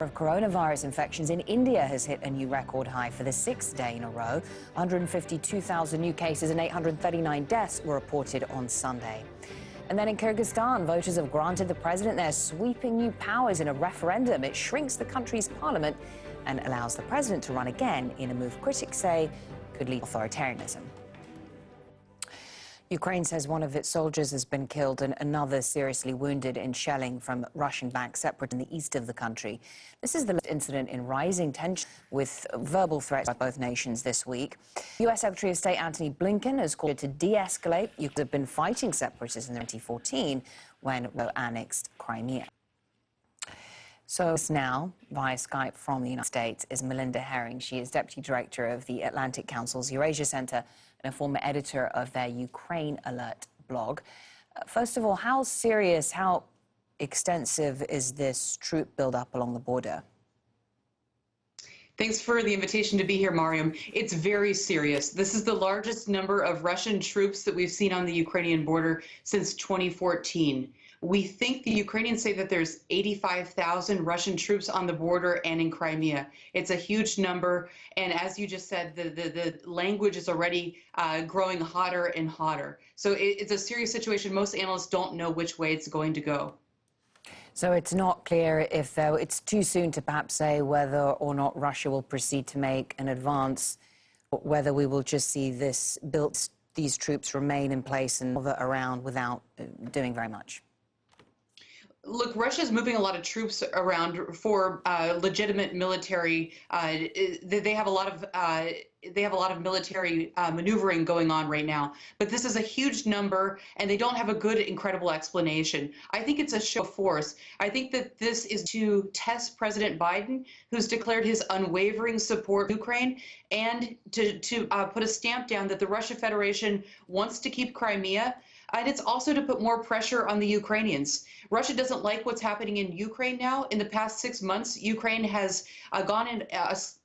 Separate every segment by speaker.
Speaker 1: Of coronavirus infections in India has hit a new record high for the sixth day in a row. 152,000 new cases and 839 deaths were reported on Sunday. And then in Kyrgyzstan, voters have granted the president their sweeping new powers in a referendum. It shrinks the country's parliament and allows the president to run again in a move critics say could lead to authoritarianism. Ukraine says one of its soldiers has been killed and another seriously wounded in shelling from Russian-backed separatists in the east of the country. This is the latest incident in rising tension with verbal threats by both nations this week. U.S. Secretary of State Antony Blinken has called to de-escalate. Ukraine have been fighting separatists in 2014 when Russia annexed Crimea. So now, via Skype from the United States, is Melinda Herring. She is Deputy Director of the Atlantic Council's Eurasia Center and a former editor of their Ukraine Alert blog. First of all, how serious, how extensive is this troop buildup along the border?
Speaker 2: Thanks for the invitation to be here, Mariam. It's very serious. This is the largest number of Russian troops that we've seen on the Ukrainian border since 2014. We think the Ukrainians say that there's 85,000 Russian troops on the border and in Crimea. It's a huge number, and as you just said, the language is already growing hotter and hotter. So it's a serious situation. Most analysts don't know which way it's going to go.
Speaker 1: So it's not clear if it's too soon to perhaps say whether or not Russia will proceed to make an advance, or whether we will just see these troops remain in place and hover around without doing very much.
Speaker 2: Look, Russia is moving a lot of troops around for legitimate military. They have a lot of military maneuvering going on right now. But this is a huge number, and they don't have a good, incredible explanation. I think it's a show of force. I think that this is to test President Biden, who's declared his unwavering support for Ukraine, and to put a stamp down that the Russian Federation wants to keep Crimea. And it's also to put more pressure on the Ukrainians. Russia doesn't like what's happening in Ukraine now. In the past 6 months, Ukraine has gone in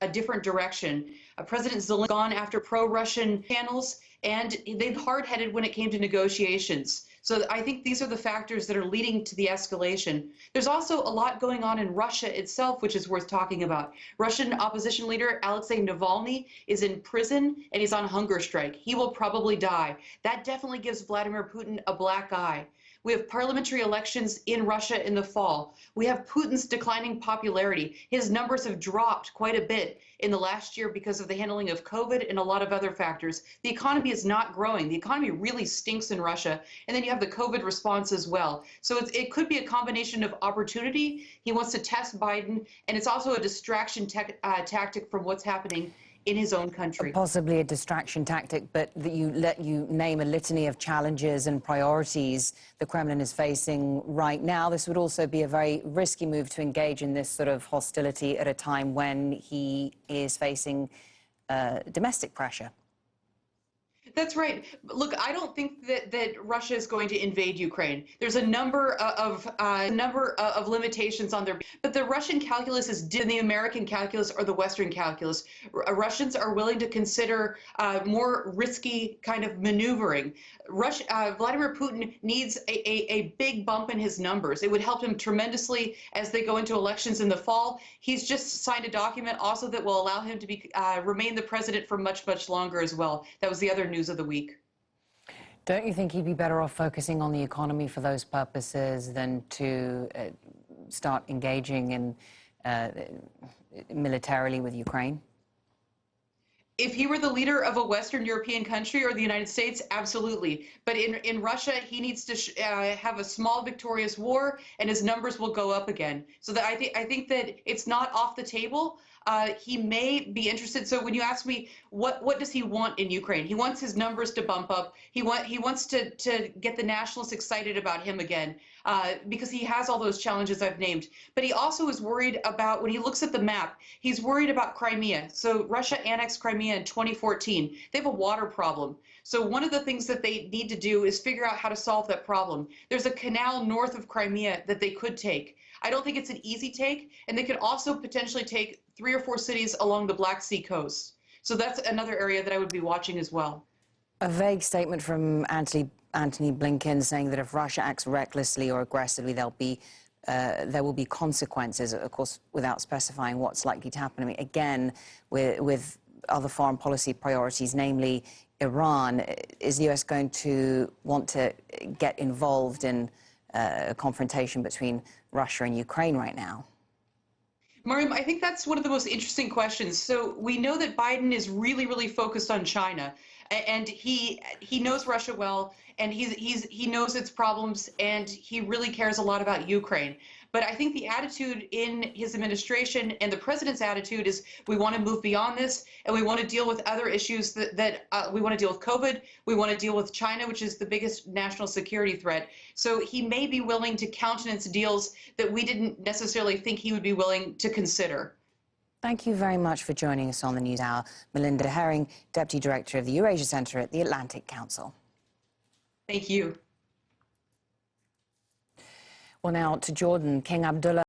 Speaker 2: a different direction. President Zelensky has gone after pro-Russian channels, and they've hard-headed when it came to negotiations. So I think these are the factors that are leading to the escalation. There's also a lot going on in Russia itself, which is worth talking about. Russian opposition leader Alexei Navalny is in prison, and he's on hunger strike. He will probably die. That definitely gives Vladimir Putin a black eye. We have parliamentary elections in Russia in the fall. We have Putin's declining popularity. His numbers have dropped quite a bit in the last year because of the handling of COVID and a lot of other factors. The economy is not growing. The economy really stinks in Russia. And then you have the COVID response as well. So it could be a combination of opportunity. He wants to test Biden, and it's also a distraction tactic from what's happening in his own country.
Speaker 1: Possibly a distraction tactic, but that you name a litany of challenges and priorities the Kremlin is facing right now. This would also be a very risky move to engage in this sort of hostility at a time when he is facing domestic pressure.
Speaker 2: That's right. Look, I don't think that Russia is going to invade Ukraine. There's a number of limitations on their, but the Russian calculus is different than the American calculus or the Western calculus. Russians are willing to consider more risky kind of maneuvering. Vladimir Putin needs a big bump in his numbers. It would help him tremendously as they go into elections in the fall. He's just signed a document also that will allow him to remain the president for much, much longer as well. That was the other news of the week.
Speaker 1: Don't you think he'd be better off focusing on the economy for those purposes than to start engaging in militarily with Ukraine?
Speaker 2: If he were the leader of a Western European country or the United States, absolutely. But in Russia, he needs to have a small victorious war, and his numbers will go up again. So that I think that it's not off the table. He may be interested. So when you ask me what does he want in Ukraine, he wants his numbers to bump up. He wants to get the nationalists excited about him again because he has all those challenges I've named. But he also is worried about, when he looks at the map, he's worried about Crimea. So Russia annexed Crimea in 2014. They have a water problem. So one of the things that they need to do is figure out how to solve that problem. There's a canal north of Crimea that they could take. I don't think it's an easy take, and they could also potentially take 3 or 4 cities along the Black Sea coast. So that's another area that I would be watching as well.
Speaker 1: A vague statement from Antony Blinken saying that if Russia acts recklessly or aggressively, there'll be there will be consequences, of course, without specifying what's likely to happen. I mean, again, with other foreign policy priorities, namely Iran, is the US going to want to get involved in a confrontation between Russia and Ukraine right now?
Speaker 2: Mariam, I think that's one of the most interesting questions. So we know that Biden is really, really focused on China, and he knows Russia well, and he knows its problems, and he really cares a lot about Ukraine. But I think the attitude in his administration and the president's attitude is we want to move beyond this, and we want to deal with other issues that we want to deal with COVID, we want to deal with China, which is the biggest national security threat. So he may be willing to countenance deals that we didn't necessarily think he would be willing to consider.
Speaker 1: Thank you very much for joining us on the News Hour. Melinda Herring, Deputy Director of the Eurasia Centre at the Atlantic Council.
Speaker 2: Thank you.
Speaker 1: Well, now to Jordan. King Abdullah